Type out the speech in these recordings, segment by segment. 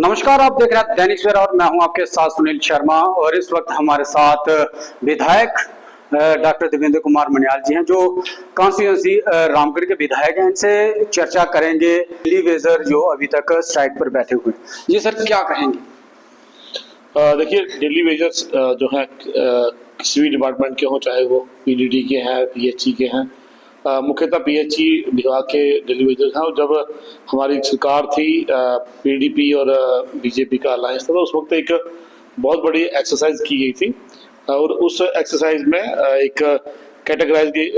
नमस्कार, आप देख रहे हैं दैनिक सवेरा और मैं हूं आपके साथ सुनील शर्मा। और इस वक्त हमारे साथ विधायक डॉक्टर देवेंद्र कुमार मनियाल जी हैं, जो कॉन्स्टिट्यूंसी रामगढ़ के विधायक हैं। इनसे चर्चा करेंगे दिल्ली वेजर जो अभी तक स्ट्राइक पर बैठे हुए हैं। जी सर, क्या कहेंगे? देखिए, दिल्ली वेजर्स जो है किसी भी डिपार्टमेंट के हों, चाहे वो पीडीडी के हैं, पीएचई के हैं, मुख्यतः पीएचई विभाग के दिल्ली वेजर्स हैं। और जब हमारी सरकार थी, पीडीपी और बीजेपी का अलायंस था, तो उस वक्त एक बहुत बड़ी एक्सरसाइज की गई थी। और उस एक्सरसाइज में एक कैटेगराइज की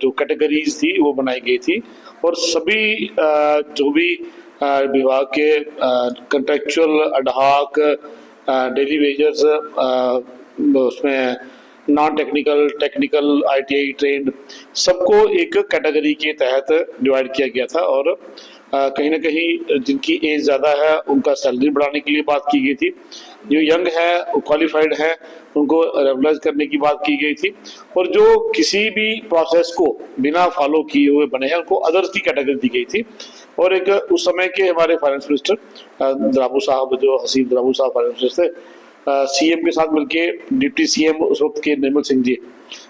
जो कैटेगरीज थी वो बनाई गई थी। और सभी जो भी विभाग के कंट्रेक्चुअल, अडहाक, डेली वेजर्स, उसमें non technical, technical, ITI trend, सबको एक कैटेगरी के तहत डिवाइड किया गया था। और कहीं ना कहीं जिनकी एज ज़्यादा है उनका सैलरी बढ़ाने के लिए बात की गई थी। जो यंग है, क्वालिफाइड है, उनको रेगुलराइज करने की बात की गई थी। और जो किसी भी प्रोसेस को बिना फॉलो किए हुए बने हैं उनको अदर्स की कैटेगरी दी गई थी। और एक उस समय के हमारे फाइनेंस मिनिस्टर द्राबू साहब, जो हसीब द्राबू साहब फाइनेंस मिनिस्टर थे, सीएम के साथ मिलके, डिप्टी सीएम उस वक्त के निर्मल सिंह जी,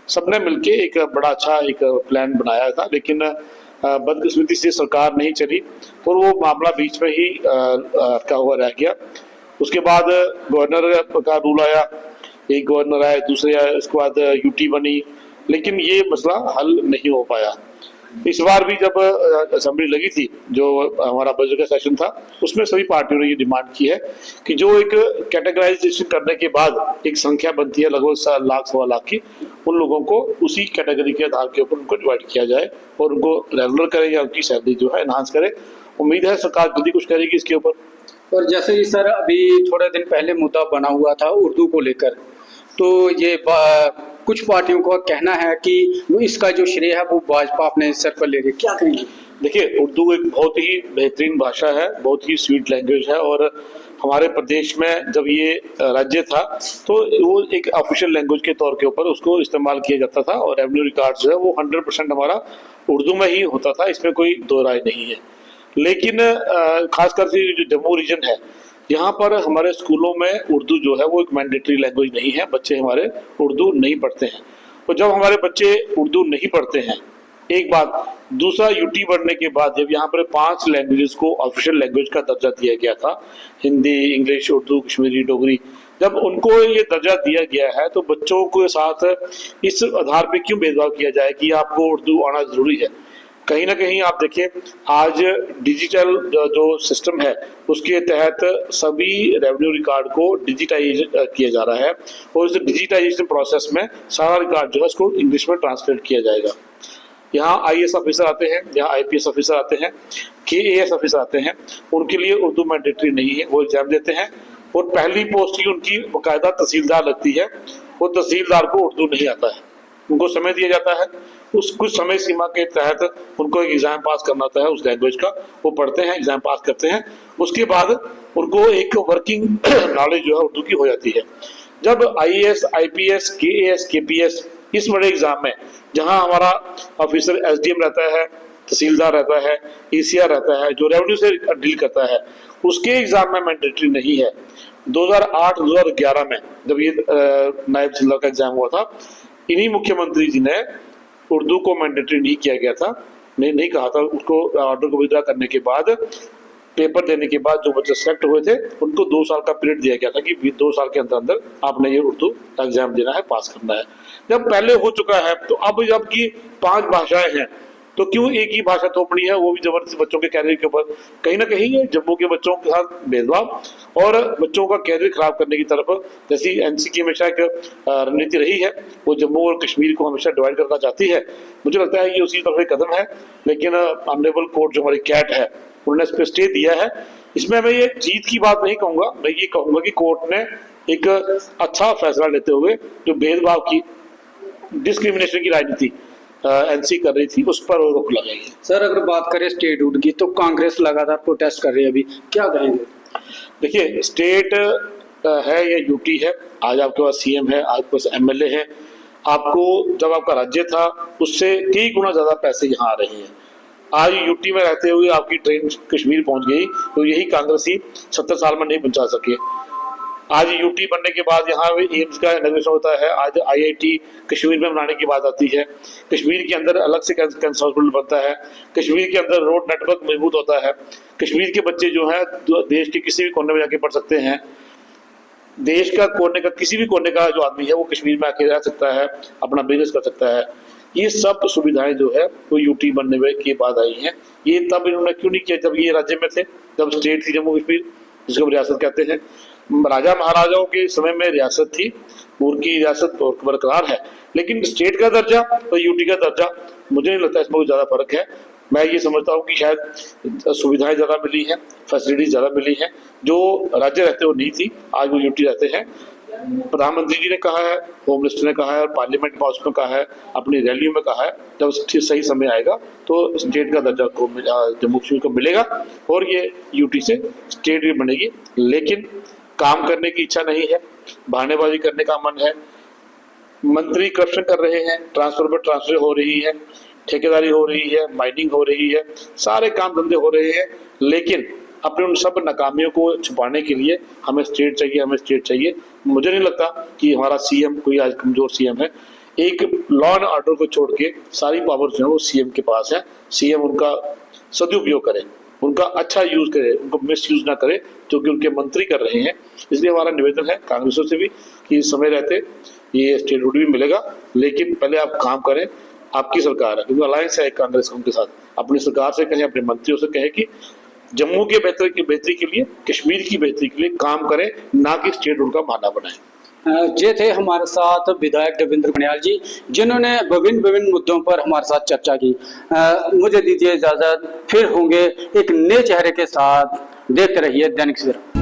सबने मिलके एक बड़ा अच्छा एक प्लान बनाया था। लेकिन बदकिस्मती से सरकार नहीं चली और वो मामला बीच में ही अटका हुआ रह गया। उसके बाद गवर्नर का रूल आया, एक गवर्नर आए, दूसरे आए, उसके बाद यूटी बनी, लेकिन ये मसला हल नहीं हो पाया। इस बार भी जब असेंबली लगी थी, जो हमारा बजट का सेशन था, उसमें सभी पार्टियों ने ये डिमांड की है कि जो एक कैटेगराइजेशन करने के बाद एक संख्या बनती है लगभग लाख सवा लाख की, उन लोगों को उसी कैटेगरी के आधार के ऊपर उनको डिवाइड किया जाए और उनको रेगुलर करे या उनकी सैलरी जो है एनहांस करे। उम्मीद है सरकार जल्दी कुछ करेगी इसके ऊपर। और जैसे ही सर अभी थोड़े दिन पहले मुद्दा बना हुआ था उर्दू को लेकर, तो ये कुछ पार्टियों का कहना है कि इसका जो श्रेय है वो भाजपा अपने सर पर ले रही है। क्या कहेंगे? देखिए, उर्दू एक बहुत ही बेहतरीन भाषा है, बहुत ही स्वीट लैंग्वेज है। और हमारे प्रदेश में जब ये राज्य था तो वो एक ऑफिशियल लैंग्वेज के तौर के ऊपर उसको इस्तेमाल किया जाता था। और रेवेन्यू रिकॉर्ड जो है वो 100% हमारा उर्दू में ही होता था, इसमें कोई दो राय नहीं है। लेकिन खासकर से जो जम्मू रीजन है, यहाँ पर हमारे स्कूलों में उर्दू जो है वो एक मैंडेटरी लैंग्वेज नहीं है, बच्चे हमारे उर्दू नहीं पढ़ते हैं। तो जब हमारे बच्चे उर्दू नहीं पढ़ते हैं, एक बात, दूसरा यूटी बढ़ने के बाद जब यहाँ पर 5 लैंग्वेजेस को ऑफिशियल लैंग्वेज का दर्जा दिया गया था, हिंदी, इंग्लिश, उर्दू, कश्मीरी, डोगरी, जब उनको ये दर्जा दिया गया है तो बच्चों के साथ इस आधार पे क्यों भेदभाव किया जाए कि आपको उर्दू आना जरूरी है? कहीं ना कहीं आप देखिए, आज डिजिटल जो सिस्टम है उसके तहत सभी रेवेन्यू रिकॉर्ड को डिजिटाइज किया जा रहा है। और इस डिजिटाइजेशन प्रोसेस में सारा रिकॉर्ड जो है उसको इंग्लिश में ट्रांसलेट किया जाएगा। यहाँ आईएएस ऑफिसर आते हैं, यहाँ आईपीएस ऑफिसर आते हैं, केएएस ऑफिसर आते हैं, उनके लिए उर्दू मैंडेटरी नहीं है, वो एग्जाम देते हैं। और पहली पोस्ट ही उनकी बाकायदा तहसीलदार लगती है। वो तहसीलदार को उर्दू नहीं आता है, उनको समय दिया जाता है, उस कुछ समय सीमा के तहत उनको एक एग्जाम पास करना होता है उस लैंग्वेज का। वो पढ़ते हैं, एग्जाम पास करते हैं, उसके बाद उनको एक वर्किंग नॉलेज जो है उर्दू की हो जाती है। जब आईएएस, आईपीएस, केएएस, केपीएस, इस बड़े एग्जाम में जहां हमारा ऑफिसर एसडीएम रहता है, तहसीलदार रहता है, ईसीआर रहता है, जो रेवेन्यू से डील करता है, उसके एग्जाम में मैंडेटरी नहीं है। 2008-2011 में जब ये नायब तहसीलदार का एग्जाम हुआ था, इन्हीं मुख्यमंत्री जी ने उर्दू को मैंडेटरी नहीं किया गया था, नहीं कहा था। उसको ऑर्डर को विड्रॉ करने के बाद, पेपर देने के बाद जो बच्चे सेलेक्ट हुए थे उनको 2 साल का पीरियड दिया गया था कि 2 साल के अंदर अंदर आपने ये उर्दू एग्जाम देना है, पास करना है। जब पहले हो चुका है तो अब जब की 5 भाषाएं हैं तो क्यों एक ही भाषा थोपनी है, वो भी जबरदस्ती बच्चों के कैरियर के ऊपर? कहीं ना कहीं ये जम्मू के बच्चों के साथ भेदभाव और बच्चों का कैरियर खराब करने की तरफ, जैसी एनसी की हमेशा एक रणनीति रही है, वो जम्मू और कश्मीर को हमेशा डिवाइड करना चाहती है। मुझे लगता है ये उसी तरफ एक कदम है। लेकिन ऑनरेबल कोर्ट जो हमारी कैट है, उन्होंने इस पर स्टे दिया है। इसमें मैं ये जीत की बात नहीं कहूँगा, मैं ये कहूँगा कि कोर्ट ने एक अच्छा फैसला लेते हुए जो भेदभाव की, डिस्क्रिमिनेशन की राजनीति एनसी कर रही थी, उस पर रोक लगाई है। सर, अगर बात करें स्टेटहुड की तो कांग्रेस लगातार प्रोटेस्ट कर रही है, अभी क्या कहेंगे? देखिए, स्टेट है या यूटी है, आज आपके पास सीएम है, आपके पास एमएलए है। आपको जब आपका राज्य था उससे कई गुना ज्यादा पैसे यहाँ आ रहे हैं। आज यूटी में रहते हुए आपकी ट्रेन कश्मीर पहुंच गई, तो यही कांग्रेसी 70 साल में नहीं पहुंचा सके। आज यूटी बनने के बाद यहाँ एम्स का इनॉग्रेशन होता है, आज आईआईटी कश्मीर में बनाने की बात आती है, कश्मीर के अंदर अलग से कैंसर हॉस्पिटल बनता है, कश्मीर के अंदर रोड नेटवर्क मजबूत होता है, कश्मीर के बच्चे जो हैं देश के किसी भी कोने में जाके पढ़ सकते हैं। देश का कोने का किसी भी कोने का जो आदमी है वो कश्मीर में आके रह सकता है, अपना बिजनेस कर सकता है। ये सब सुविधाएं जो है वो यूटी बनने में के बाद आई हैं। ये तब इन्होंने क्यों नहीं किया जब ये राज्य में थे, जब स्टेट थी जम्मू कश्मीर, जिसको रियासत कहते हैं। राजा महाराजाओं के समय में रियासत थी, पूर्व की रियासत बरकरार है, लेकिन स्टेट का दर्जा और यूटी का दर्जा मुझे नहीं लगता इसमें कोई ज्यादा फर्क है। मैं ये समझता हूँ कि शायद सुविधाएं ज्यादा मिली हैं, फैसिलिटीज ज्यादा मिली हैं, जो राज्य रहते वो नहीं थी, आज वो यूटी रहते हैं। प्रधानमंत्री जी ने कहा है, होम मिनिस्टर ने कहा है, और पार्लियामेंट हाउस में कहा है, अपनी रैलियों में कहा है, जब सही समय आएगा तो स्टेट का दर्जा को जम्मू कश्मीर को मिलेगा और ये यूटी से स्टेट भी बनेगी। लेकिन काम करने की इच्छा नहीं है, बहानेबाजी करने का मन है। मंत्री करप्शन कर रहे हैं, ट्रांसफर पर ट्रांसफर हो रही है, ठेकेदारी हो रही है, माइनिंग हो रही है, सारे काम धंधे हो रहे हैं, लेकिन अपने उन सब नाकामियों को छुपाने के लिए हमें स्टेट चाहिए, हमें स्टेट चाहिए। मुझे नहीं लगता कि हमारा सीएम कोई आज कमजोर सीएम है। एक लॉ एंड ऑर्डर को छोड़ के सारी पावर जो है वो सीएम के पास है। सीएम उनका सदुपयोग करे, उनका अच्छा यूज करे, उनको मिस यूज ना करे, जो कि उनके मंत्री कर रहे हैं। इसलिए हमारा निवेदन है कांग्रेसों से भी कि समय रहते ये स्टेटहुड भी मिलेगा, लेकिन पहले आप काम करें। आपकी सरकार है, क्योंकि अलायंस है कांग्रेस उनके साथ। अपनी सरकार से कहें, अपने मंत्रियों से कहें कि जम्मू के बेहतरी के लिए, कश्मीर की बेहतरी के लिए काम करें, ना कि स्टेटहुड का बहाना बनाएं। ये थे हमारे साथ विधायक देवेंद्र मनियाल जी, जिन्होंने विभिन्न मुद्दों पर हमारे साथ चर्चा की। मुझे दीजिए इजाजत, फिर होंगे एक नए चेहरे के साथ। देखते रहिए दैनिक सवेरा।